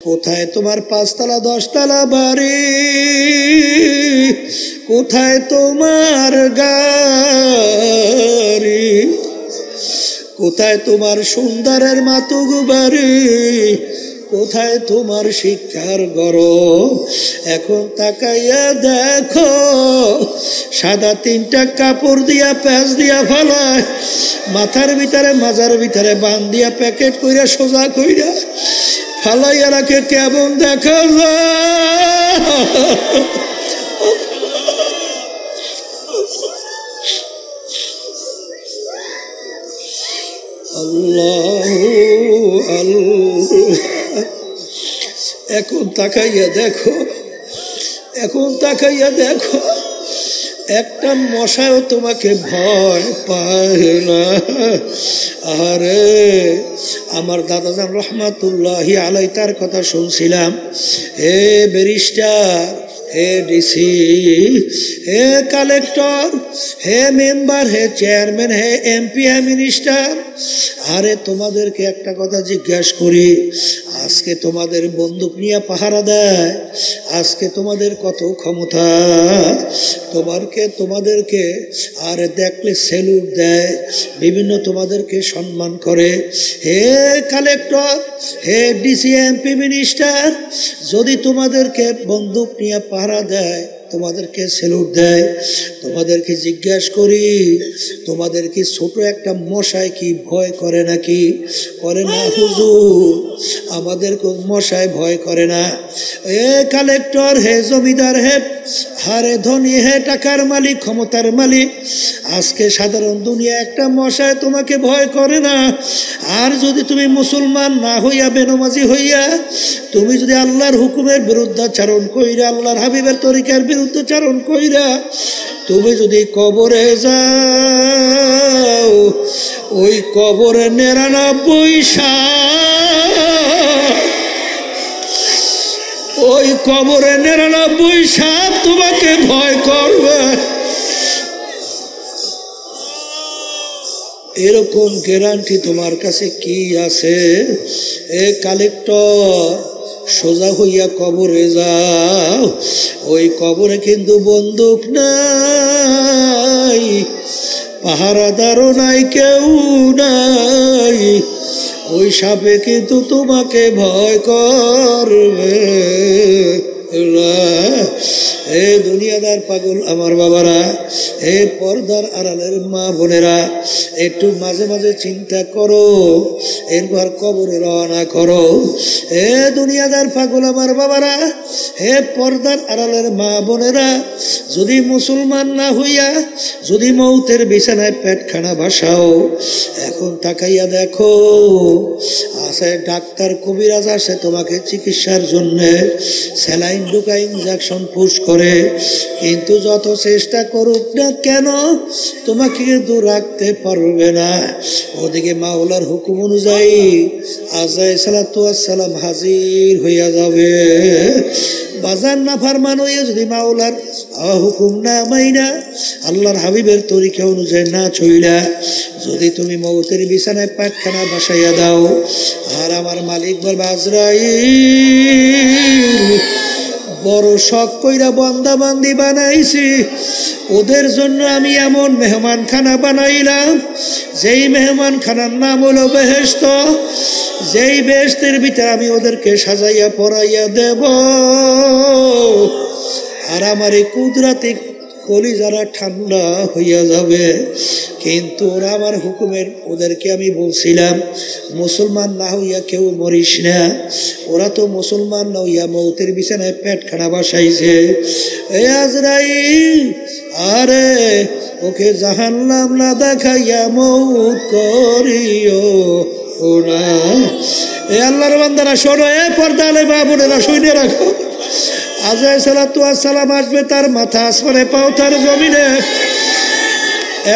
কোথায় তোমার 5 তলা 10 তলা বাড়ি, কোথায় তোমার গাড়ি, কোথায় তোমার সুন্দরের মাতুক বাড়ি, কোথায় তোমার শিক্ষার গরম। এখন তাকাইয়া দেখো, সাদা 3টা কাপড় দিয়া প্যাঁচ দিয়া ফেলায়, মাথার ভিতরে মাজার ভিতরে বান দিয়া প্যাকেট কইরা সোজা কইরা ফালাইয়া রাখে, কেমন দেখা যায়। আল্লাহ আল্লাহ। এখন তাকাইয়া দেখো, এখন তাকাইয়া দেখো, একটা মশাও তোমাকে ভয় পায় না। আরে আমার দাদাজান রহমাতুল্লাহি আলাই তার কথা শুনছিলাম। হে ব্যারিস্টার, হে ডিসি, হে কালেক্টর, হে মেম্বার, হে চেয়ারম্যান, হে এমপি, হে মিনিস্টার, আরে তোমাদেরকে একটা কথা জিজ্ঞাসা করি, আজকে তোমাদের বন্দুক নিয়ে পাহারা দেয়, আজকে তোমাদের কত ক্ষমতা, তোমাদেরকে আর দেখলে স্যালুট দেয়, বিভিন্ন তোমাদেরকে সম্মান করে। হে কালেক্টর, হে ডিসি, এমপি, মিনিস্টার, যদি তোমাদেরকে বন্দুক নিয়ে পাহারা দেয়, তোমাদেরকে স্যালুট দেয়, তোমাদেরকে জিজ্ঞাসা করি, তোমাদের কি ছোট একটা মশায় কি ভয় করে নাকি? করে না হুজুর, আমাদের মশায় ভয় করে না। হে কালেক্টর, হে জমিদার, হে হারে ধনী, হে টাকার মালিক, ক্ষমতার মালিক, আজকে সাধারণ দুনিয়া একটা মশায় তোমাকে ভয় করে না। আর যদি তুমি মুসলমান না হইয়া, বেনমাজি হইয়া, তুমি যদি আল্লাহর হুকুমের বিরুদ্ধাচারণ কইরা, আল্লাহর হাবিবের তরিকার বিরুদ্ধাচারণ কইরা তুমি যদি কবরে যাও, ওই কবরে 99 সাপ, ওই কবরে 99 সাপ তোমাকে ভয় করবে। এরকম গ্যারান্টি তোমার কাছে কি আছে? এ কালেক্টর, সোজা হইয়া কবরে যাও, ওই কবরে কিন্তু বন্দুক নাই, পাহারাদারও নাই, কেউ নাই, ওই সাপে কিন্তু তোমাকে ভয় করবে। এ দুনিয়াদার পাগল আমার বাবারা, এ পর্দার আড়ালের মা বোনেরা, একটু মাঝে মাঝে চিন্তা করো, এরপর কবরে রওনা করো। এ দুনিয়াদার পাগল আমার বাবারা, হে পর্দার আড়ালের মা বোনেরা, যদি মুসলমান না হইয়া যদি মৌতের বিছানায় পেটখানা ভাসাও, এখন তাকাইয়া দেখো, আছে ডাক্তার কবিরাজ আসে তোমাকে চিকিৎসার জন্য, স্যালাইন ঢুকায়, ইনজেকশন পুশ করে, কিন্তু যত চেষ্টা করুক না কেন তোমাকে কিন্তু রাখতে পারবে না। ওদিকে মাওলার হুকুম অনুযায়ী আজাইর সালাতু ওয়াস সালাম হাজির হইয়া যাবে। বাজার না ফারমান হইয়া যদি মাওলার হুকুম না মাইনা, আল্লাহর হাবিবের তরিকা অনুযায়ী না চইলা যদি তুমি মৌতের বিছানায় পাটখানা বাসাইয়া দাও, আর আমার মালিক বলবে আজরাইল, বড় শখ কইরা বান্দাবান্দি বানাইছি, ওদের জন্য আমি এমন মেহমানখানা বানাইলাম, যেই মেহমানখানার নাম হলো বেহেশত, যেই বেহেশতের ভিতরে আমি ওদেরকে সাজাইয়া পরাইয়া দেব। আর আমার এই কুদরতি কলিজারা ঠান্ডা হইয়া যাবে। কিন্তু ওরা আমার হুকুমের, ওদেরকে আমি বলছিলাম মুসলমান না হইয়া কেউ মরিস না, ওরা তো মুসলমান না হইয়া মৌতের বিছানায় পেটখানা বাসাইছে। এ আজরাইল, আরে ওকে জাহান্নাম না দেখাইয়া মৌত করিও না। এ আল্লাহর বান্দারা শোনো, এ পর্দা আলে মা বোনেরা শুনে রাখো, আজাইর সালাতু ওয়াস সালাম আসবে, তার মাথা আসমানে, পাও তার জমিনে,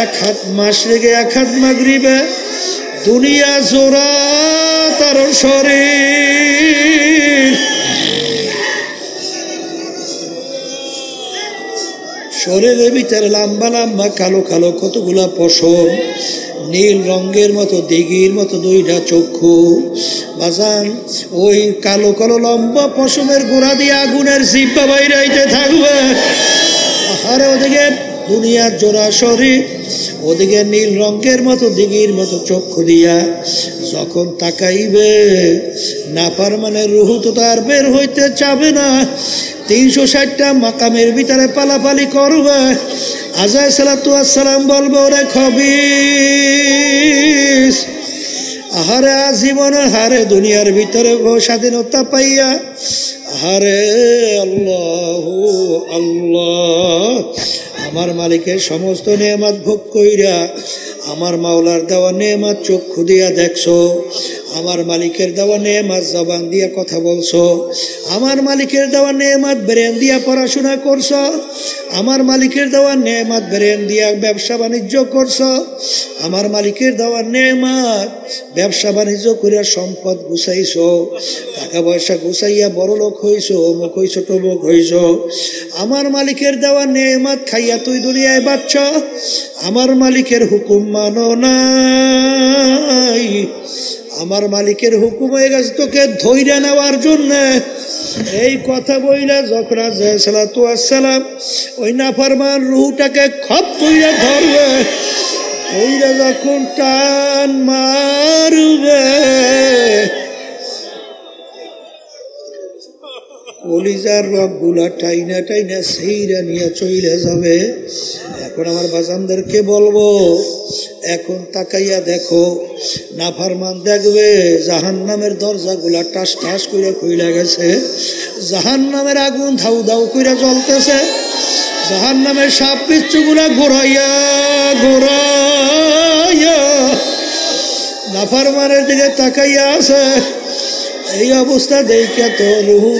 1 হাত মাশরিকে 1 হাত মাগরিবে, দুনিয়া জোড়া তার শরীর, শরীরের ভিতরে লম্বা লম্বা কালো কালো কতগুলা পশম, নীল রঙের মতো দিঘির মতো দুইটা চক্ষু বাজান, ওই কালো কালো লম্বা পশমের গোড়া দিয়ে আগুনের জিব্বা বাইরাইতে থাকবে। আরে ওদিকে দুনিয়ার জোড়া শরীর, ওদিকে নীল রঙের মতো দিঘির মতো চক্ষু দিয়া যখন তাকাইবে, নাফরমানের রুহু তো তার বের হইতে চাবে না। 360টা মাকামের ভিতরে পালাপালি করবে। আজায় সালাতু আসসালাম বলবে, ওরে খবিস, আহারে আজীবন হারে দুনিয়ার ভিতরে স্বাধীনতা পাইয়া, আহারে আল্লাহ আল্লাহ, আমার মালিকের সমস্ত নেয়ামত ভোগ কইরা আমার মাওলার দেওয়া নেয়ামত চক্ষু দিয়া দেখছো, আমার মালিকের দেওয়া নেয়ামত জবান দিয়া কথা বলছো, আমার মালিকের দেওয়া নেয়ামত ব্রেন দিয়া পড়াশোনা করছো, আমার মালিকের দেওয়া নেয়ামত ব্রেন দিয়া ব্যবসা বাণিজ্য করছো, আমার মালিকের দেওয়া নেয়ামত ব্যবসা বাণিজ্য করিয়া সম্পদ গুছাইছো, টাকা পয়সা গুছাইয়া বড় লোক হইছো, অমুক হইছো তমুক হইছো, আমার মালিকের দেওয়া নেয়ামত খাইয়া তুই দুনিয়ায় বাঁচছ, আমার মালিকের হুকুম মানো নাই, আমার মালিকের হুকুম হয়ে গেছে তোকে ধৈর্য নেওয়ার জন্য। এই কথা বইলা যখন সালাতু আসসালাম ওই নাফরমান রুহটাকে খপ কইরা ধরবে, ওইরা যখন টান মারবে, কলিজার রগগুলা টাইনা টাইনা সেইরা নিয়ে চইলে যাবে। এখন আমার বাজানদেরকে বলবো, এখন তাকাইয়া দেখো, নাফরমান দেখবে জাহান্নামের দরজাগুলা টাস টাস কইরা খুইলা গেছে, জাহান্নামের আগুন ধাউ ধাউ কইরা জ্বলতেছে, জাহান্নামের সাপ বিচ্ছুগুলা ঘোরাইয়া ঘোরাইয়া নাফরমানের দিকে তাকাইয়া আছে। এই অবস্থা দেখে তো রুহু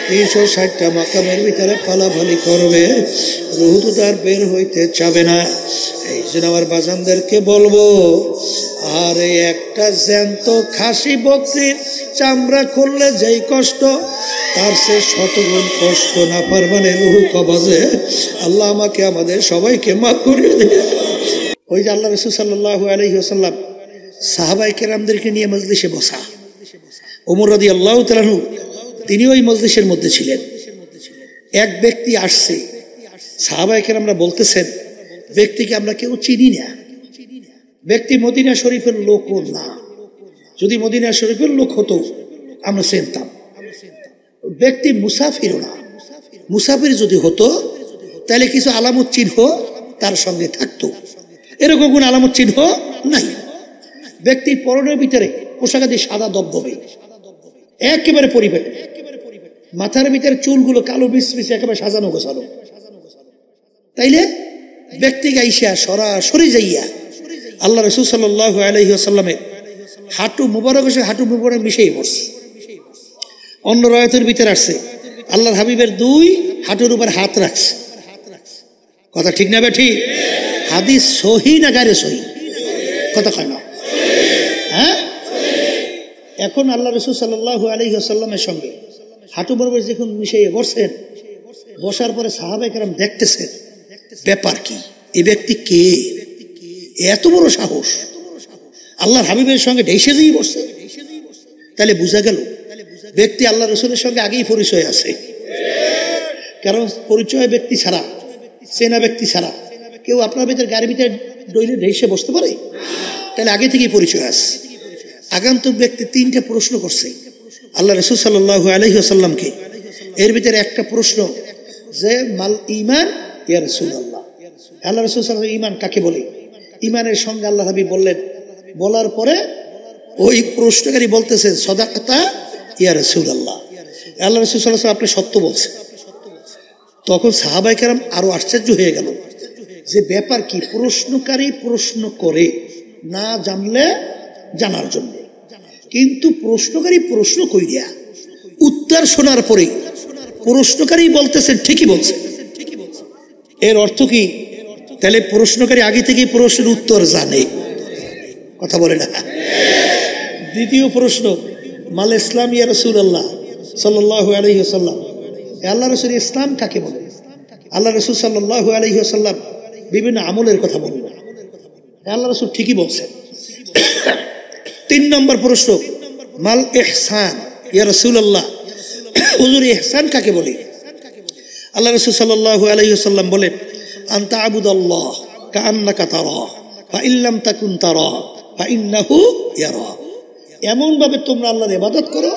360টা মাকামের ভিতরে পালাপালি করবে, রুহু তো তার বের হইতে চাবে না। এই জন্য আমার বাজানদেরকে বলবো, আর এই একটা জ্যান্ত খাসি বকরির চামড়া খুললে যেই কষ্ট, তার সে শতগুণ কষ্ট নাফরমানের রুহু কবজে। আল্লাহ আমাকে আমাদের সবাইকে মাফ করে দেয়। ওই যে আল্লাহ রাসূল সাল্লাল্লাহু আলাইহি ওয়াসাল্লাম সাহাবায়ে কেরামদেরকে নিয়ে মজলিসে বসা, ওমর রাদিয়াল্লাহু তাআলা আনহু তিনি ওই মজলিসের মধ্যে ছিলেন। এক ব্যক্তি আসছে, সাহাবায়ে কেরামরা বলতেছেন, ব্যক্তিকে আমরা কেউ চিনি না, ব্যক্তি মদিনা শরীফের লোকও না, যদি মদিনা শরীফের লোক হতো আমরা চিনতাম, ব্যক্তি মুসাফিরও না, মুসাফির যদি হতো তাহলে কিছু আলামত চিহ্ন তার সঙ্গে থাকতো, এরকম কোন আলামত চিহ্ন নাই। ব্যক্তির পরনের ভিতরে পোশাকাদি সাদা দবদবে, একেবারে পরিবেশ, মাথার ভিতরে চুলগুলো কালো বিছবিছে, একেবারে সাজানো গোছানো। তাইলে ব্যক্তি গাইসা সরাসরি যাইয়া আল্লাহ রাসূল সাল্লাল্লাহু আলাইহি ওয়াসাল্লামের হাঁটু মুবারক এসে হাঁটু মুবারক মিশেই পড়ছে। অন্য রায়াতের ভিতরে আসছে আল্লাহর হাবিবের 2 হাঁটুর উপর হাত রাখছে। কথা ঠিক না বেঠি? হাদিস সহি না গায়রে সহি? কথা কয় না, হ্যাঁ? এখন আল্লাহ রাসূল সাল্লাল্লাহু আলাইহি ওয়াসাল্লামের সঙ্গে হাঁটু বরাবর যখন মিশিয়ে বসছেন, বসার পরে সাহাবায়ে কেরাম দেখতেছেন ব্যাপার কি, এই ব্যক্তি কে, এত বড় সাহস আল্লাহর হাবিবের সঙ্গে ঢেসে দিয়ে বসছে। তাহলে বোঝা গেল ব্যক্তি আল্লাহ রাসূলের সঙ্গে আগেই পরিচয় আছে। কারণ পরিচয় ব্যক্তি ছাড়া, চেনা ব্যক্তি ছাড়া কেউ আপনার ভিতরে গাড়ির ভিতরে ডইলে ঢেসে বসতে পারে? তাহলে আগে থেকেই পরিচয় আছে। আগন্তুক ব্যক্তি 3টা প্রশ্ন করছে আল্লাহ রাসূল সাল্লাল্লাহু আলাইহি ওয়াসাল্লামকে। এর ভিতরে একটা প্রশ্ন যে মাল ঈমান ইয়া রাসূলুল্লাহ, আল্লাহ রাসূল সাল্লাল্লাহু আলাইহি ঈমান কাকে বলে? ঈমানের সঙ্গে আল্লাহ হাবিব বললেন, বলার পরে ওই প্রশ্নকারী বলতেছে সাদাকাতা ইয়া রাসূলুল্লাহ, আল্লাহ রাসূল সাল্লাল্লাহু আলাইহি ওয়াসাল্লাম আপনি সত্য বলছেন। তখন সাহাবায়ে কেরাম আরো আশ্চর্য হয়ে গেল যে ব্যাপার কি, প্রশ্নকারী প্রশ্ন করে না জানলে জানার জন্য, কিন্তু প্রশ্নকারী প্রশ্ন কইরা উত্তর শোনার পরে প্রশ্নকারী বলতেছেন ঠিকই বলছে। এর অর্থ কি? তাহলে প্রশ্নকারী আগে থেকেই প্রশ্নের উত্তর জানে। কথা বলে না? দ্বিতীয় প্রশ্ন, মাল ইসলাম ইয়া রাসূলুল্লাহ সাল্লাল্লাহু আলাইহি ওয়াসাল্লাম, আল্লাহ রাসূল ইসলাম কাকে বলে? আল্লাহ রাসূল সাল্লাল্লাহু আলাইহি ওয়াসাল্লাম বিভিন্ন আমলের কথা বললেন। আল্লাহ রাসূল ঠিকই বলছেন। 3 নম্বর প্রশ্ন, মাল ইহসান ইয়া রাসূলুল্লাহ, হুজুর ইহসান কাকে বলে? আল্লাহ রাসূল সাল্লাল্লাহু আলাইহি ওয়াসাল্লাম বলেন, আনতা আবুদাল্লাহ কাআন্নাকা তারা ফা ইল্লাম তাকুন তারা ফা ইন্নাহু ইয়ারা। এমন ভাবে তোমরা আল্লাহর ইবাদত করো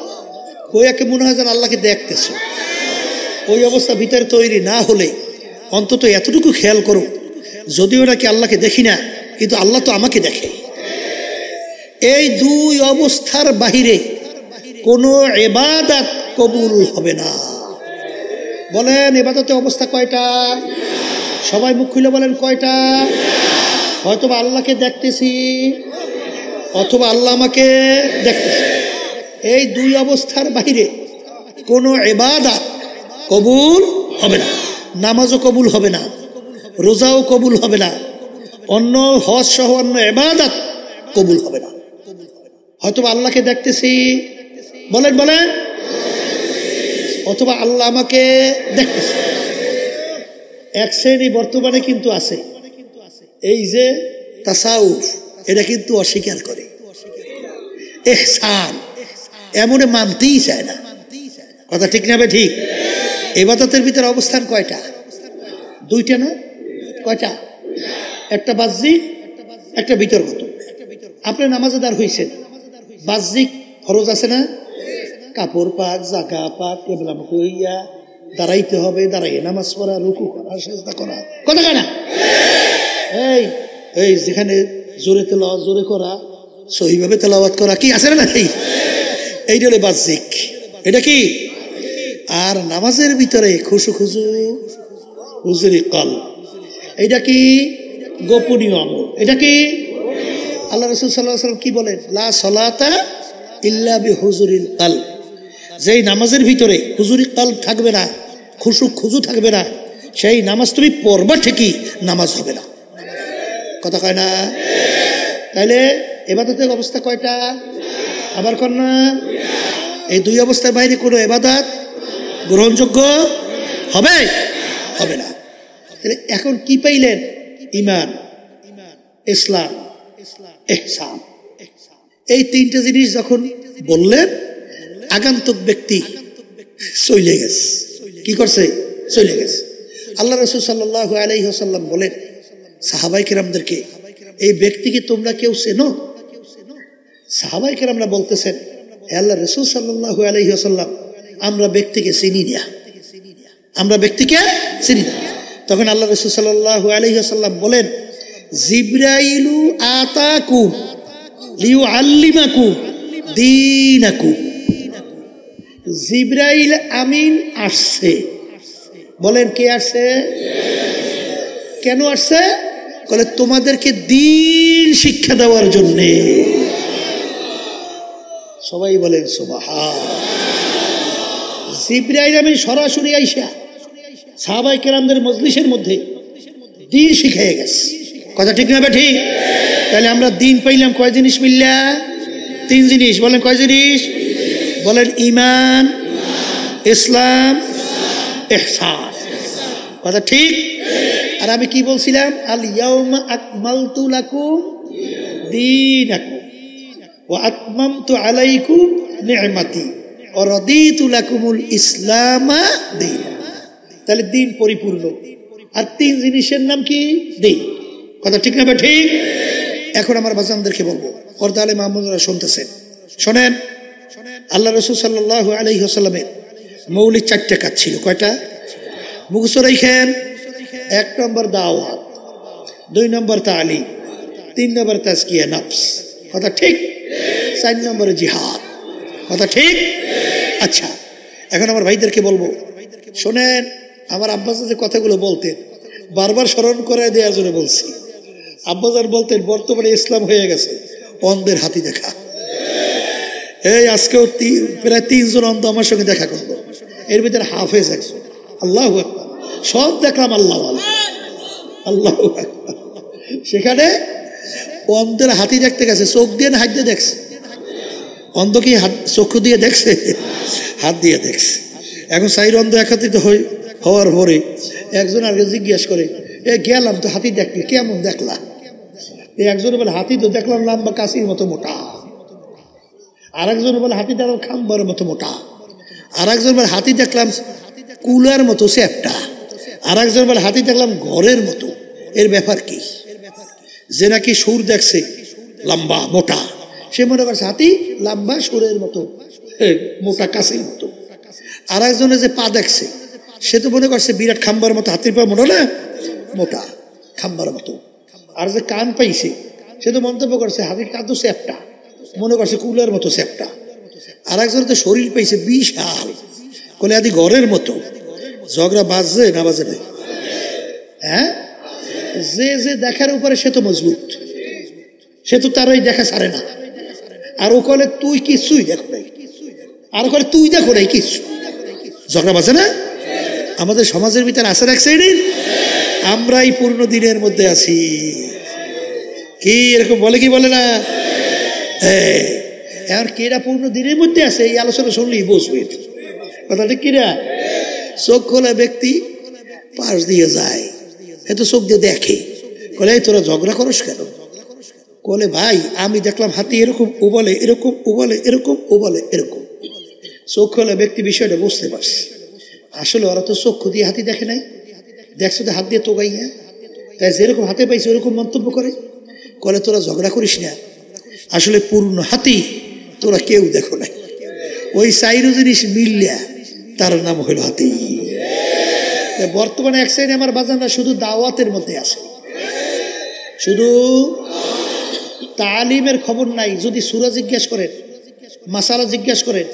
ওই একে মনে হয় যেন আল্লাহকে দেখতেছো। ওই অবস্থা ভিতরে তৈরি না হলে অন্তত এতটুকু খেয়াল করো, যদিও নাকি আল্লাহকে দেখি না, কিন্তু আল্লাহ তো আমাকে দেখে। এই 2 অবস্থার বাহিরে কোনো ইবাদত কবুল হবে না। বলেন ইবাদতের অবস্থা কয়টা? সবাই মুখ খুলে বলেন কয়টা? হয়তো আল্লাহকে দেখতেছি অথবা আল্লাহ আমাকে দেখতেছে। এই 2 অবস্থার বাহিরে কোনো ইবাদত কবুল হবে না। নামাজও কবুল হবে না, রোজাও কবুল হবে না, অন্য হজ সহ অন্য ইবাদত কবুল হবে না। হয়তো আল্লাহকে দেখতেছি, বলেন বলেন, অথবা আল্লাহ আমাকে দেখতেছে। এক শ্রেণী বর্তমানে কিন্তু আছে, এই যে তাসাউফ, এটা কিন্তু অস্বীকার করে। ইহসান এমনে মানতেই চায় না। কথা ঠিক না? ঠিক। ইবাদতের ভিতরে অবস্থান কয়টা? 2টা না? কয়টা? একটা বাহ্যিক, একটা ভিতরগত। আপনি নামাজেদার হইছেন, বাহ্যিক ফরজ আছে না? কাপড় পাক, জাগা পাক, কেবলামুখী হইয়া দাঁড়াইতে হবে, দাঁড়াইয়ে নামাজ পড়া, রুকু করা, সিজদা করা। কথা কয় না? এই এই যেখানে জোরে তেলাওয়াত, জোরে করা, সহিভাবে তেলাওয়াত করা, কি আছে না? এইটা হলো বাহ্যিক। এটা কি? আর নামাজের ভিতরে খুশু খুশু হুজুরি কল, এইটা কি? গোপনীয় আমল। এটা কি? আল্লাহ রাসূল সাল্লাল্লাহু আলাইহি ওয়াসাল্লাম কি বলেন? লা সালাতা ইল্লা বিহুজুরিল কলব। যেই নামাজের ভিতরে হুজুরি কলব থাকবে না, খুশু খুজু থাকবে না, সেই নামাজ তুমি পড়বা ঠিকই, নামাজ হবে না। কথা কয় না? তাইলে ইবাদতের অবস্থা কয়টা? আবার কর না? এই 2 অবস্থার বাইরে কোনো ইবাদত গ্রহণযোগ্য হবে হবে না। তাহলে এখন কি পাইলেন? ঈমান, ইসলাম, ইহসান। এই 3টা জিনিস যখন বললেন, আগন্তুক ব্যক্তি চলে গেছে। কি করছে? চলে গেছে। আল্লাহ রাসূল সাল্লাল্লাহু আলাইহি ওয়াসাল্লাম বলেন সাহাবায়ে কেরামদেরকে, এই ব্যক্তিকে তোমরা কেউ চেনো? সাহাবায়ে কেরামরা বলতেছেন, হে আল্লাহ রাসূল সাল্লাল্লাহু আলাইহি ওয়াসাল্লাম, আমরা ব্যক্তিকে চিনি না, আমরা ব্যক্তিকে চিনি না। তখন আল্লাহ রাসূল সাল্লাল্লাহু আলাইহি ওয়াসাল্লাম বলেন, জিবরাইলু আতাকুম লিউআল্লিমাকুম দীনাকুম। জিবরাইল আমিন আসছে। বলেন কে আসছে? কেন আসছে? বলে তোমাদেরকে দ্বীন শিক্ষা দেওয়ার জন্যে। সবাই বলেন সুবহান। জিবরাইল আমিন সরাসরি আইসা সাহাবায়ে কেরামদের মজলিসের মধ্যে দ্বীন শিখাইয়া গেছে। কথা ঠিক না? ঠিক। তাহলে আমরা দ্বীন পাইলাম কয় জিনিস মিললা? 3 জিনিস। বলেন কয় জিনিস? বলেন ঈমান, ইসলাম, ইহসান। কথা ঠিক? আর আমি কি বলছিলাম? আল ইয়াউমা আকমালতু লাকুম দীনাকুম ওয়া আতমামতু আলাইকুম নি'মাতি ওয়া রাদিতু লাকুমুল ইসলামা দীনা। তাহলে দ্বীন পরিপূর্ণ। আর 3 জিনিসের নাম কি? দ্বীন। কথা ঠিক না? ঠিক। এখন আমার বাজানদেরকে বলবো, পর্দা আলে মাহমুদরা শুনতেছেন, শোনেন। আল্লাহ রাসূল সাল্লাল্লাহু আলাইহি ওয়াসাল্লামের মৌলিক 4টা কাজ ছিল। কয়টা? মুখস্থ রাখেন। 1 নম্বর দাওয়াত, 2 নম্বর তালিম, 3 নম্বর তাজকিয়া নফস। কথা ঠিক? 4 নম্বরে জিহাদ। কথা ঠিক? আচ্ছা, এখন আমার ভাইদেরকে বলবো, শোনেন। আমার আব্বাজান যে কথাগুলো বলতেন, বারবার স্মরণ করে দেওয়ার জন্য বলছি। আব্বাজান বলতেন বর্তমানে ইসলাম হয়ে গেছে অন্ধের হাতি দেখা। এই আজকেও প্রায় 3 জন অন্ধ আমার সঙ্গে দেখা করলো। এর ভিতরে হাফেজ একজন। আল্লাহু আকবার। সব দেখলাম আল্লাহ আল্লাহু আকবার। সেখানে অন্ধের হাতি দেখতে গেছে, চোখ দিয়ে না হাত দিয়ে দেখছে? অন্ধ কি চক্ষু দিয়ে দেখছে? হাত দিয়ে দেখছে। এখন 4 অন্ধ একত্রিত হওয়ার পরে একজন আগে জিজ্ঞাসা করে, এ গেলাম তো হাতি দেখলি, কেমন দেখলা? এই একজন বলে হাতি তো দেখলাম লম্বা কাশির মতো মোটা, আর একজন বলে হাতি দেখলাম খাম্বার মতো মোটা, আর একজন বলে হাতি দেখলাম কুলার মতো চ্যাপটা, আর একজন বলে হাতি দেখলাম ঘরের মতো। এর ব্যাপার কি? যে নাকি সুর দেখছে লম্বা মোটা, সে মনে করছে হাতি লম্বা সুরের মতো মোটা কাশির মতো। আর একজনে যে পা দেখছে সে তো মনে করছে বিরাট খাম্বার মতো, হাতির পা মোটা না মোটা খাম্বার মতো। আর যে কান পাইছে সে তো মন্তব্য করছে হাতির কান তো চ্যাপটা, মনে করছে কুলের মতো চ্যাপটা। আর একজন তো শরীর পাইছে বিশাল, বলে আদি ঘরের মতো। ঝগড়া বাজছে না বাজে না? হ্যাঁ, যে যে দেখার উপরে সে তো মজবুত, সে তো তার ওই দেখা ছাড়ে না। আর ও কলে তুই কিছুই দেখো নাই, আর কলে তুই দেখো নাই কিছু। ঝগড়া বাজে না? আমাদের সমাজের ভিতরে আসে এক শ্রেণীর, আমরাই পূর্ণ দিনের মধ্যে আছি। কি এরকম বলে কি বলে না? আর কেরা পূর্ণ দিনের মধ্যে আছে এই আলোচনা শুনলেই বসবে কথাটা। কিরা চোখ খোলা ব্যক্তি পাশ দিয়ে যায়, এ তো চোখ দিয়ে দেখে, বলে তোরা ঝগড়া করস কেন? বলে ভাই আমি দেখলাম হাতি এরকম, ও বলে এরকম, ও বলে এরকম, ও বলে এরকম। চোখ খোলা ব্যক্তি বিষয়টা বুঝতে পারছে। আসলে ওরা তো চক্ষু দিয়ে হাতি দেখে নাই, দেখছো তো হাত দিয়ে তোগাইয়া, তাই যেরকম হাতে পাইছে ওরকম মন্তব্য করে। বলে তোরা ঝগড়া করিস না, আসলে পূর্ণ হাতি তোরা কেউ দেখো নাই, ওই চাইরো জিনিস মিললিয়া তার নাম হইল হাতি। বর্তমানে এক সাইডে আমার বাজানরা শুধু দাওয়াতের মধ্যে আছে, শুধু তালিমের খবর নাই। যদি সূরা জিজ্ঞাসা করেন, মাসালা জিজ্ঞাসা করেন,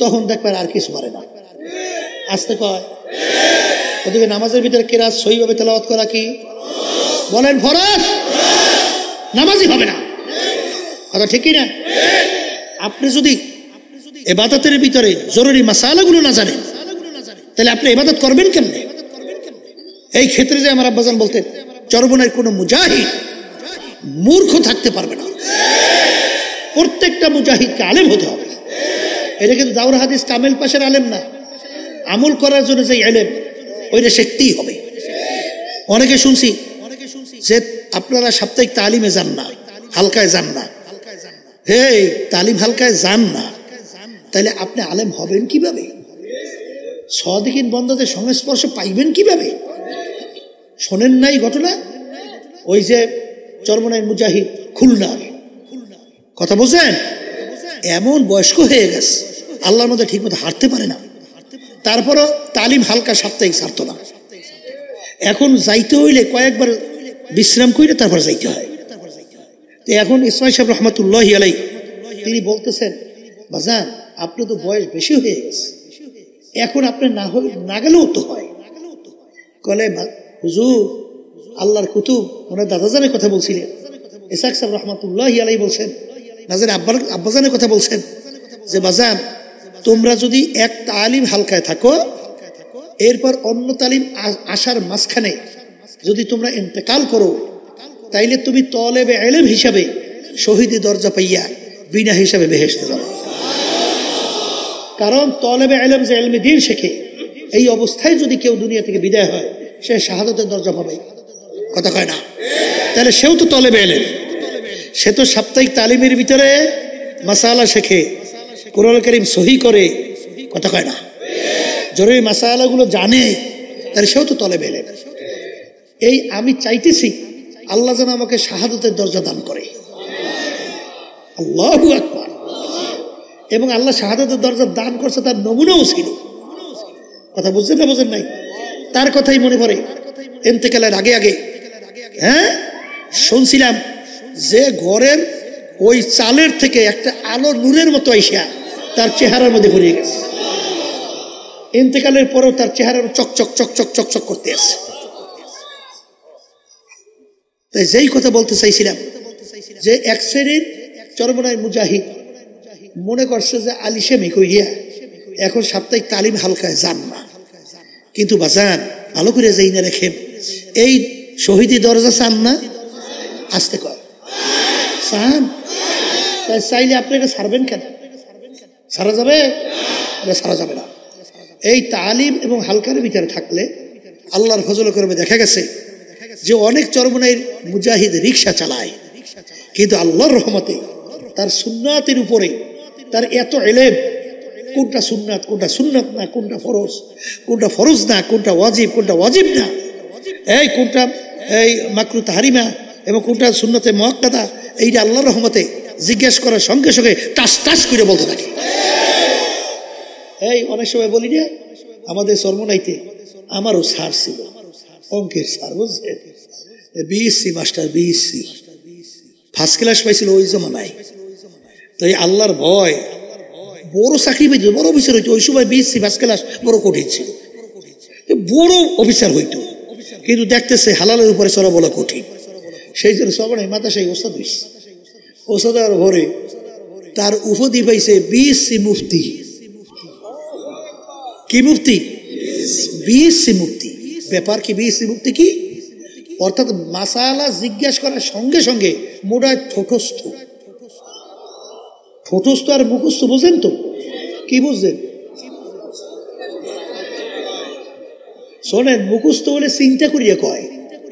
তখন দেখবেন আর কিছু পারে না। আসতে কয় ওদিকে নামাজের ভিতরে কেরাত সহিভাবে তেলাওয়াত করা কি বলেন ফরজ, নামাজই হবে না। কথা ঠিক না? আপনি যদি ইবাদতের ভিতরে জরুরি মাসালাগুলো না জানেন, তাহলে আপনি ইবাদত করবেন কেমনে? এই ক্ষেত্রে যে আমার আব্বাজান বলতেন, চরমনের কোনো মুজাহিদ মূর্খ থাকতে পারবে না, প্রত্যেকটা মুজাহিদকে আলেম হতে হবে। এটা কিন্তু দাওরা হাদিস কামেল পাশের আলেম না, আমল করার জন্য যে আলেম ওইটা শিখতেই হবে। অনেকে শুনছি যে আপনারা সাপ্তাহিক তালিমে যান না, হালকায় যান না। হে তালিম হালকায় যান না, তাহলে আপনি আলেম হবেন কিভাবে? সদিকিন বন্দাদের সংস্পর্শ পাইবেন কিভাবে? শোনেন নাই ঘটনা? ওই যে চরমনাই মুজাহিদ খুলনার কথা বলছেন, এমন বয়স্ক হয়ে গেছে আল্লাহর মধ্যে ঠিক মতো হাঁটতে পারে না, তারপরও তালিম হালকা সাপ্তাহিক ছাড়তো না। এখন যাইতে হইলে কয়েকবার বিশ্রাম করে তারপর যাইতে হয়। এখন ইসমাইল সাহেব রহমতুল্লাহি আলাইহি তিনি বলতেছেন, বাজান আপনি তো বয়স বেশি হয়ে গেছে, এখন আপনি না গেলেও তো হয়। কলে হুজুর আল্লাহর কুতুব ওনার দাদাজানের কথা বলছিলেন, ইসহাক সাহেব রহমতুল্লাহি আলাইহি বলছেন, নাজারে আব্বাজানের কথা বলছেন যে বাজান তোমরা যদি এক তালিম হালকায় থাকো, এরপর অন্য তালিম আসার মাঝখানে যদি তোমরা ইন্তেকাল করো, তাইলে তুমি তলেবে ইলম হিসাবে শহীদি দরজা পাইয়া বিনা হিসাবে বেহেশতে যাবে। কারণ তলেবে ইলম যে ইলমে দ্বীন শেখে, এই অবস্থায় যদি কেউ দুনিয়া থেকে বিদায় হয়, সে শাহাদাতের দরজা পাবে। কথা কয় না? তাহলে সেও তো তলেবে ইলম, সে তো সাপ্তাহিক তালিমের ভিতরে মাসালা শেখে, কুরআন কারীম সহি করে। কথা কয় না? জরুরি মাসালাগুলো জানে, তাহলে সেও তো তলেবে ইলম। এই আমি চাইতেছি আল্লাহ যেন আমাকে শাহাদাতের দরজা দান করে। আল্লাহু আকবার। এবং আল্লাহ শাহাদাতের দরজা দান করছে, তার নমুনাও ছিল। কথা বুঝছেন না বুঝেন নাই? তার কথাই মনে পড়ে ইন্তেকালের আগে আগে, হ্যাঁ শুনছিলাম যে ঘরের ওই চালের থেকে একটা আলো নূরের মতো আইসা তার চেহারার মধ্যে ভরিয়ে গেছে। ইন্তেকালের পরেও তার চেহারার চকচক চকচক চকচক করতে আছে। তাই যেই কথা বলতে চাইছিলাম যে এক শ্রেণীর চরমনাই মুজাহিদ মনে করছে যে আলিশেমি কইয়া এখন সাপ্তাহিক তালিম হালকায় যান না, কিন্তু বাজান ভালো করে যাই না রেখেন, এই শহীদি দরজা চান না? আসতে কয় চান, তাই চাইলে আপনি এটা ছাড়বেন কেন? ছাড়া যাবে? ছাড়া যাবে না। এই তালিম এবং হালকার ভিতরে থাকলে আল্লাহর ফজল করবে দেখা গেছে যে অনেক চরমনাইয়ের মুজাহিদ রিক্সা চালায়, কিন্তু আল্লাহর রহমতে তার সুন্নাতের উপরে তার এত ইলম, কোনটা সুন্নাত কোনটা সুন্নাত না, কোনটা ফরজ না, কোনটা ওয়াজিব না, এই কোনটা এই মাকরু তাহরিমা এবং কোনটা সুন্নতে মুআক্কাদা, এইটা আল্লাহর রহমতে জিজ্ঞেস করার সঙ্গে সঙ্গে টাস করে বলতে থাকে। এই অনেক সময় বলি যে আমাদের চরমনাইতে আমারও স্যার ছিল, অঙ্কের স্যার, বুঝছেন, BSc master, BSc first class পাইছিল ওই জমানায়। তো এই আল্লাহর ভয়, বড় চাকরি পাইত, বড় অফিসার হইতো। ওই সময় বিএসসি ফার্স্ট ক্লাস বড় কঠিন ছিল, বড় অফিসার হইতো, কিন্তু দেখতেছে হালালের উপরে চলা বলা কঠিন। সেই জন্য সবাই মাথা সেই ওস্তাদ হইছে, ওস্তাদ আর ভরে তার উপাধি পাইছে বিএসসি মুফতি। কি মুফতি? বিএসসি মুফতি। ব্যাপার কি বিএসসি মুফতি কি? অর্থাৎ মাসালা জিজ্ঞাসা করার সঙ্গে সঙ্গে মোটা ঠোঁটস্থ আর মুখস্থ, বোঝেন তো? কি বুঝলেন? শোনেন, মুখস্থ হলে চিন্তা করিয়া কয়,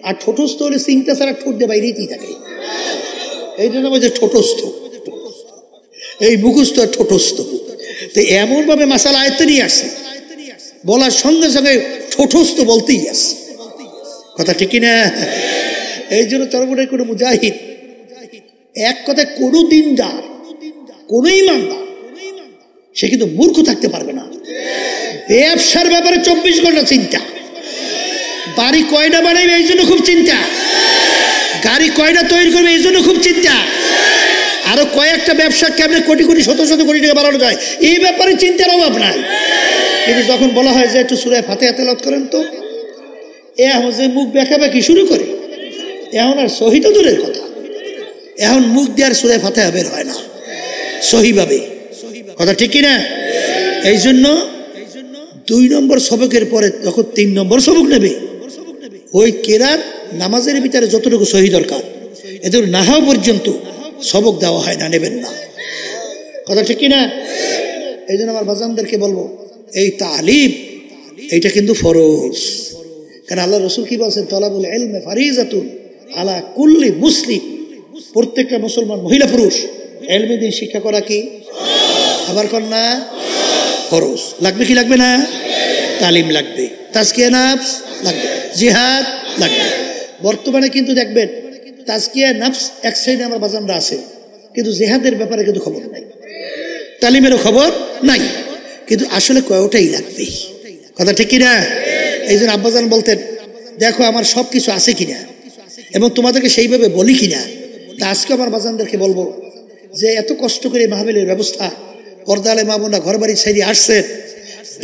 আর ঠোঁটস্থ হলে চিন্তা ছাড়া ঠোঁট দিয়ে বাইরেই থাকে। এই জন্য বলছে ঠোঁটস্থ, এই মুখস্থ আর ঠোঁটস্থ। তো এমন ভাবে মাসালা আয়ত্তে নিয়ে আসছে, বলার সঙ্গে সঙ্গে ঠোঁটস্থ বলতেই আসছে। কথা ঠিক না? এই জন্য চরমনাই কোনো মুজাহিদ, এক কথায় কোনো দিনদার, কোনো ইমানদার, সে কিন্তু মূর্খ থাকতে পারবে না। ব্যবসার ব্যাপারে 24 ঘন্টা চিন্তা, বাড়ি কয়টা বানাইবে এই জন্য খুব চিন্তা, গাড়ি কয়টা তৈরি করবে এই জন্য খুব চিন্তা, আরো কয়েকটা ব্যবসা কেমনে কোটি শত কোটি টাকা বাড়ানো যায় এই ব্যাপারে চিন্তার অভাব নাই। কিন্তু যখন বলা হয় যে একটু সূরা ফাতিহা তেলাওয়াত করেন, তো এখন যে মুখ বেঁকাবেঁকি শুরু করে, এখন আর সহি তো দূরের কথা, এখন মুখ দিয়ে আর সূরা ফাতিহা বের হয় না সহিভাবে। কথা ঠিক কিনা? এই জন্য 2 নম্বর সবকের পরে যখন 3 নম্বর সবক নেবে, ওই কেরাত নামাজের ভিতরে যতটুকু সহি দরকার এদের না হওয়া পর্যন্ত সবক দেওয়া হয় না, নেবেন না। কথা ঠিক কিনা? এই জন্য আমার বাজানদেরকে বলবো, এই তালিম এইটা কিন্তু ফরজ। কারণ আল্লাহ রসুল কি বলছেন, তলাবুল ইলমি ফারিজাতুন আলা কুল্লি মুসলিম, প্রত্যেকটা মুসলমান মহিলা পুরুষ ইলমি দিন শিক্ষা করা কি আবার কন্যা ফরজ। লাগবে কি লাগবে না? তালিম লাগবে, তাজকিয়া নাফস লাগবে, জিহাদ লাগবে। বর্তমানে কিন্তু দেখবেন তাজকিয়া নাফস এক সাইডে আমার বাজানরা আছে, কিন্তু জিহাদের ব্যাপারে কিন্তু খবর নাই, তালিমেরও খবর নাই, কিন্তু আসলে কয়টাই লাগবে। কথা ঠিক কিনা? এই জন্য আব্বাজান বলতেন, দেখো আমার সব কিছু আছে কিনা এবং তোমাদেরকে সেইভাবে বলি কিনা। তা আজকে আমার বাজানদেরকে বলবো যে এত কষ্ট করে মাহফিলের ব্যবস্থা, পর্দালে মা বোনরা ঘর বাড়ি ছেড়ে আসছেন,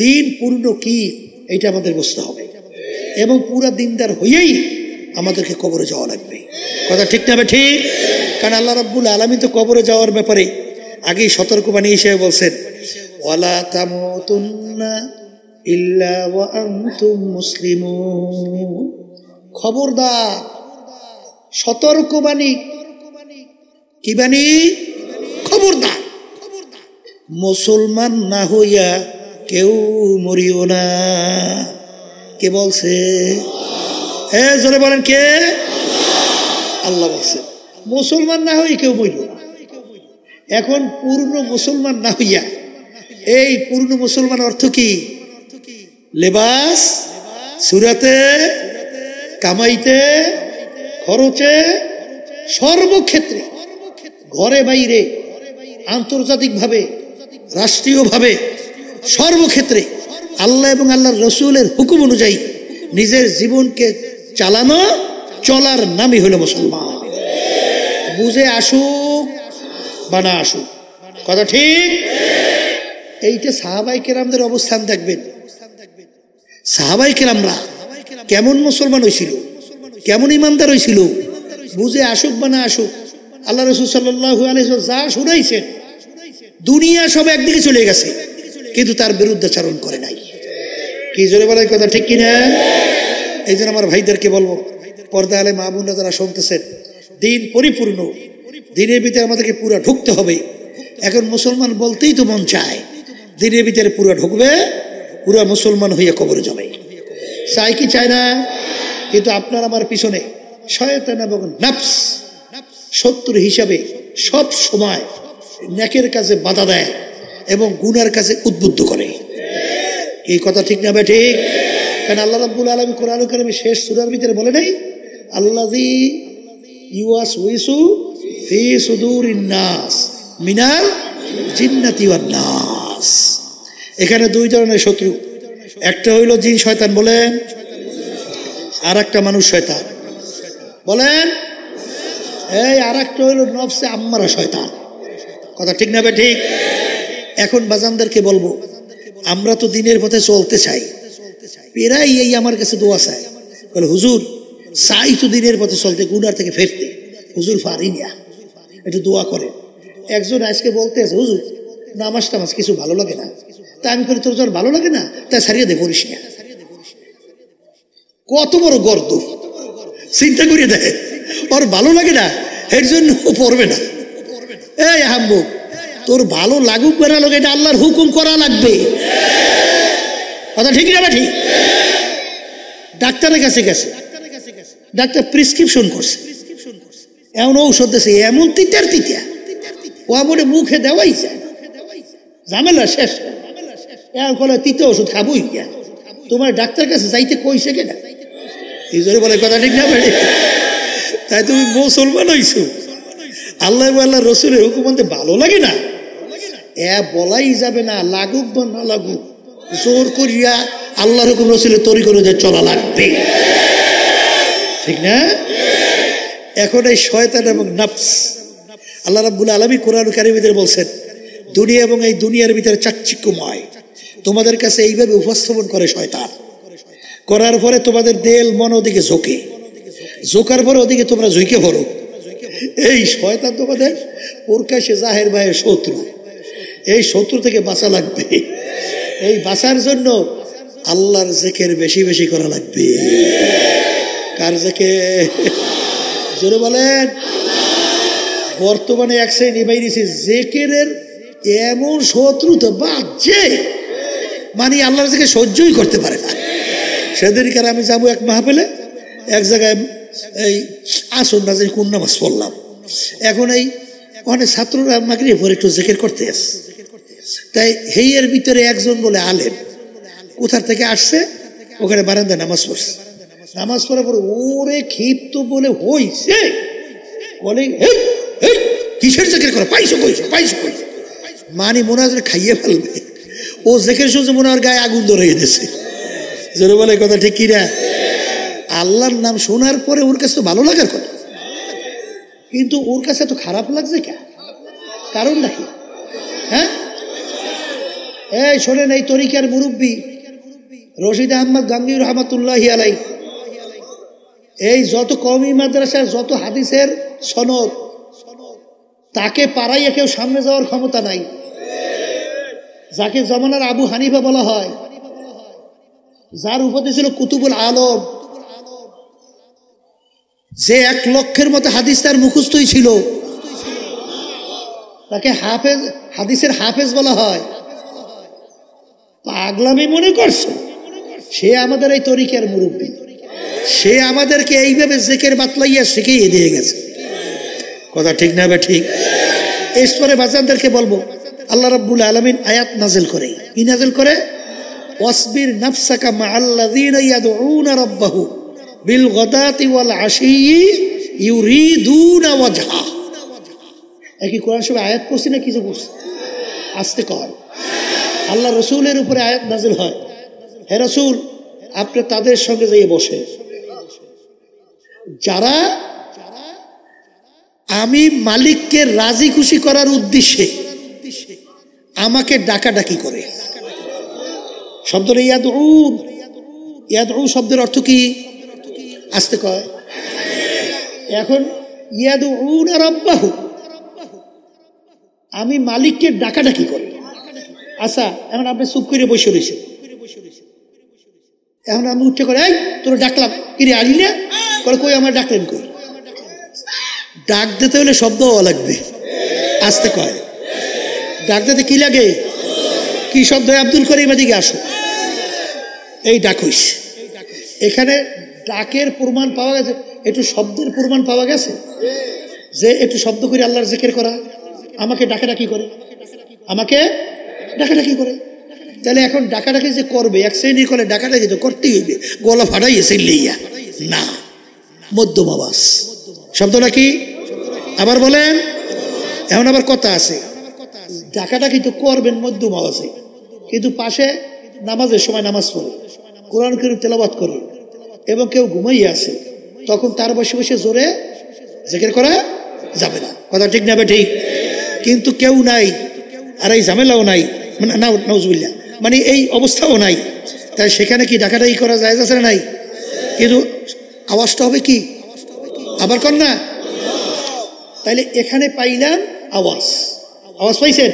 দিন পূর্ণ কি এইটা আমাদের বুঝতে হবে এবং পুরা দিনদার হয়েই আমাদেরকে কবরে যাওয়া লাগবে। কথা ঠিক না? ঠিক। কারণ আল্লাহ রাব্বুল আলামিন তো কবরে যাওয়ার ব্যাপারে আগেই সতর্কবাণী হিসেবে বলছেন, ওয়ালা তামুতুন্না ইল্লা ওয়া আনতুম মুসলিমুন। খবরদার, সতর্কবাণী, কি বাণী? খবরদার, মুসলমান না হইয়া কেউ মরিও না। কে বলছে? জোরে বলেন, কে? আল্লাহ বলছে মুসলমান না হয়ে কেউ মরিও না। এখন পূর্ণ মুসলমান না হইয়া, এই পূর্ণ মুসলমান অর্থ কি? লেবাস, সুরাতে, কামাইতে, খরচে, সর্বক্ষেত্রে, ঘরে বাইরে, আন্তর্জাতিকভাবে, রাষ্ট্রীয়ভাবে, সর্বক্ষেত্রে আল্লাহ এবং আল্লাহর রসুলের হুকুম অনুযায়ী নিজের জীবনকে চালানো, চলার নামই হলো মুসলমান। বুঝে আসুক বা না আসুক, কথা ঠিক। এইটা সাহাবায়ে কেরামদের অবস্থান দেখবেন। সাহাবায়ে কেরামরা কেমন মুসলমান হয়েছিল, কেমন ইমানদার হয়েছিল, বুঝে আসুক বা না আসুক, আল্লাহ রাসূল সাল্লাল্লাহু আলাইহি ওয়াসাল্লাম যা শুনাইছেন, দুনিয়া সব একদিকে চলে গেছে, কিন্তু তার বিরুদ্ধাচরণ করে নাই। কি জোরে বলে কথা ঠিক কিনা? এই জন্য আমার ভাইদেরকে বলবো, পর্দা আলে মা বোনরা যারা শুনতেছেন, দিন পরিপূর্ণ, দিনের ভিতরে আমাদেরকে পুরো ঢুকতে হবে। এখন মুসলমান বলতেই তো মন চায়, দিনের ভিতরে পুরো ঢুকবে, পুরো মুসলমান হইয়া কবরে যাবে। চাই কি চায় না? কিন্তু আপনার আমার পিছনে শয়তান এবং নফস শত্রু হিসাবে সব সময় নেকের কাছে বাধা দেয় এবং গুনার কাছে উদ্বুদ্ধ করে। এই কথা ঠিক না ঠিক? কারণ আল্লাহ রাব্বুল আলামিন কোরআন কারীমে শেষ সূরার ভিতরে বলে নাই আল্লাযী ইউওয়াসউইসু ফি সুদুরিন নাস মিনাল জিন্নাতি ওয়ান নাস। এখানে দুই ধরনের শত্রু, একটা হইল জিন শয়তান বলেন, আর একটা মানুষ শয়তান বলেন, এই আর একটা হইল নফসে আম্মারা শয়তান। কথা ঠিক না ঠিক? এখন বাজানদেরকে বলবো, আমরা তো দিনের পথে চলতে চাই, পেরাই এই আমার কাছে দোয়া চাই, বলে হুজুর চাই তো দিনের পথে চলতে, গুনার থেকে ফেরতে, হুজুর পারি না, একটু দোয়া করেন। একজন আজকে বলতে আছে হুজুর নামাজ টামাজ কিছু ভালো লাগে না, তা আমি করি তোর যখন ভালো লাগে না তাই ছাড়িয়ে দে, করিস না। কত বড় গর্দ, চিন্তা করিয়ে দেয়, ওর ভালো লাগে না এর জন্য পড়বে না। এই হাম্বুক, তোর ভালো লাগুক বেড়া লোক, এটা আল্লাহর হুকুম করা লাগবে। কথা ঠিক না ঠিক? ডাক্তারের কাছে গেছে, ডাক্তার প্রেসক্রিপশন করছে, এমন ঔষধ দিয়েছে, এমন তিতার তিতা, ও আমার মুখে দেওয়াই যায়, ঝামেলা শেষ। এমন বলে তিতা ওষুধ খাবোই, তোমার ডাক্তার কাছে যাইতে কইছে কেনা? এই জন্য বলে কথা ঠিক না বেড়ে? তাই তুমি মুসলমান হইছো, আল্লাহ আল্লাহ রসুলের হুকুম মানতে ভালো লাগে না, বলাই যাবে না, লাগুক বা না লাগুক, জোর করিয়া আল্লাহর হুকুম রসুলের তরিকর অনুযায়ী চলা লাগবে, ঠিক না? এখন এই শয়তান এবং নফস, আল্লাহ রাব্বুল আলামিন কোরআন কারীমে বলছেন দুনিয়া এবং এই দুনিয়ার ভিতরে চাকচিক্যময়, তোমাদের কাছে এইভাবে উপস্থাপন করে শয়তান, করার পরে তোমাদের দেল মন ওদিকে ঝোঁকে, ঝোঁকার পরে ওদিকে তোমরা ঝুঁকে পড়ো। এই শয়তান তোমাদের প্রকাশ্যে জাহের বাহের শত্রু, এই শত্রু থেকে বাঁচা লাগবে। এই বাঁচার জন্য আল্লাহর জিকির বেশি বেশি করা লাগবে। কার জিকির? জোরে বলেন। বর্তমানে এক শ্রেণী বাইরেছে জিকিরের এমন শত্রু তো বাজছে, মানে আল্লাহর জিকির সহ্যই করতে পারে না। সেদিনকার আমি যাবো এক মাহফিলে, এক জায়গায় এই আসন না কোন নামাজ পড়লাম, এখন এই অনেক ছাত্ররা মাগরিব পরে একটু জিকির করতে আসে, তাই হেইয়ের ভিতরে একজন বলে আলেম, কোথার থেকে আসছে, ওখানে বারান্দায় নামাজ পড়ছে, নামাজ পড়ার পরে ওরে ক্ষিপ্ত বলে হইছে, বলে কিসের জিকির করে, পাইছো কইছো, পাইছো কইছো, মানে মনে হয় খাইয়ে ফেলবে। ও জিকির শুনছে, মনে হয় গায়ে আগুন ধরে গেছে। জোরে বলে কথা ঠিক কিনা? আল্লাহর নাম শোনার পরে ওর কাছে তো ভালো লাগার কথা, কিন্তু ওর কাছে তো খারাপ লাগছে কেন? কারণ নাকি? হ্যাঁ, এই শোনেন, এই তরিকার মুরব্বী রশিদ আহমদ গাঙ্গী রহমাতুল্লাহি আলাই, এই যত কওমি মাদ্রাসার যত হাদিসের সনদ, তাকে পাড়াইয়া কেউ সামনে যাওয়ার ক্ষমতা নাই। যাকে জমানার আবু হানিফা বলা হয়, যার উপাধি ছিল কুতুবুল আলম, যে 1 লক্ষের মতো হাদিস তার মুখস্থই ছিল, তাকে হাফেজ, হাদিসের হাফেজ বলা হয়। পাগলামি মনে করছো? সে আমাদের এই তরিকার মুরব্বী, সে আমাদেরকে এইভাবে জিকির বাতলাইয়া শিখিয়ে দিয়ে গেছে। কথা ঠিক না? ঠিক। এরপরে বাচ্চাদেরকে বলবো, আল্লাহ রাব্বুল আলামিন আয়াত নাজিল করে, কি নাজিল করে? ওয়াসবির নাফসাকা মাআল্লাযীনা ইয়াদউনা রাব্বাহু বিল গাদাতি ওয়াল আশিয়্যি ইউরিদুনা ওয়াজহা। একই কোরআন শরীফে আয়াত পড়ছি না কিছু পড়ছি? আস্তে কর। আল্লাহ রসুলের উপরে আয়াত নাজিল হয়, হে রসুল আপনি তাদের সঙ্গে যেয়ে বসে, যারা আমি মালিককে রাজি খুশি করার উদ্দেশ্যে আমাকে ডাকাডাকি করে। শব্দটা ইয়াদউ, ইয়াদউ শব্দের অর্থ কি? আস্তে কয়। এখন ইয়াদউনা রাব্বাহু, আমি মালিককে ডাকাডাকি করি। আচ্ছা, এখন আপনি চুপ করে বসে রয়েছে, এখন আমি উঠে করে, এই তোর ডাকলাম, কিরে আলি না? কই আমার ডাকলেন কই? ডাক দিতে হলে শব্দ হওয়া লাগবে, আস্তে কয়। ডাক দিতে কি লাগে? কি শব্দ? আব্দুল করিম এদিকে আসো, এই ডাক হইছে। এখানে ডাকের প্রমাণ পাওয়া গেছে, একটু শব্দের প্রমাণ পাওয়া গেছে। যে একটু শব্দ করে আল্লাহর জিকির করা, আমাকে ডাকাডাকি করে, আমাকে ডাকাডাকি করে। তাহলে এখন ডাকাডাকি যে করবে, এক শ্রেণীর কলে ডাকাডাকি তো করতেই হইবে, গলা ফাটাইয়েছে লইয়া না, মধ্যম আওয়াজ। শব্দটা কি আবার বলেন? এখন আবার কথা আছে, ডাকাডাকি তো করবেন মধ্যম আওয়াজে, কিন্তু পাশে নামাজের সময় নামাজ পড়ে, কোরআন কারীম তেলাওয়াত করে, এবং কেউ ঘুমাইয়া আছে, তখন তার বসে বসে জোরে জিকির করা যাবে না। কথা ঠিক না? ঠিক। কিন্তু কেউ নাই, আর এই ঝামেলাও নাই, মানে নাউজুবিল্লাহ, মানে এই অবস্থাও নাই, তাই সেখানে কি ডাকাডাকি করা যায় আছে না নাই? কিন্তু আওয়াজটা হবে কি আবার কর না। তাইলে এখানে পাইলাম আওয়াজ, আওয়াজ পাইছেন?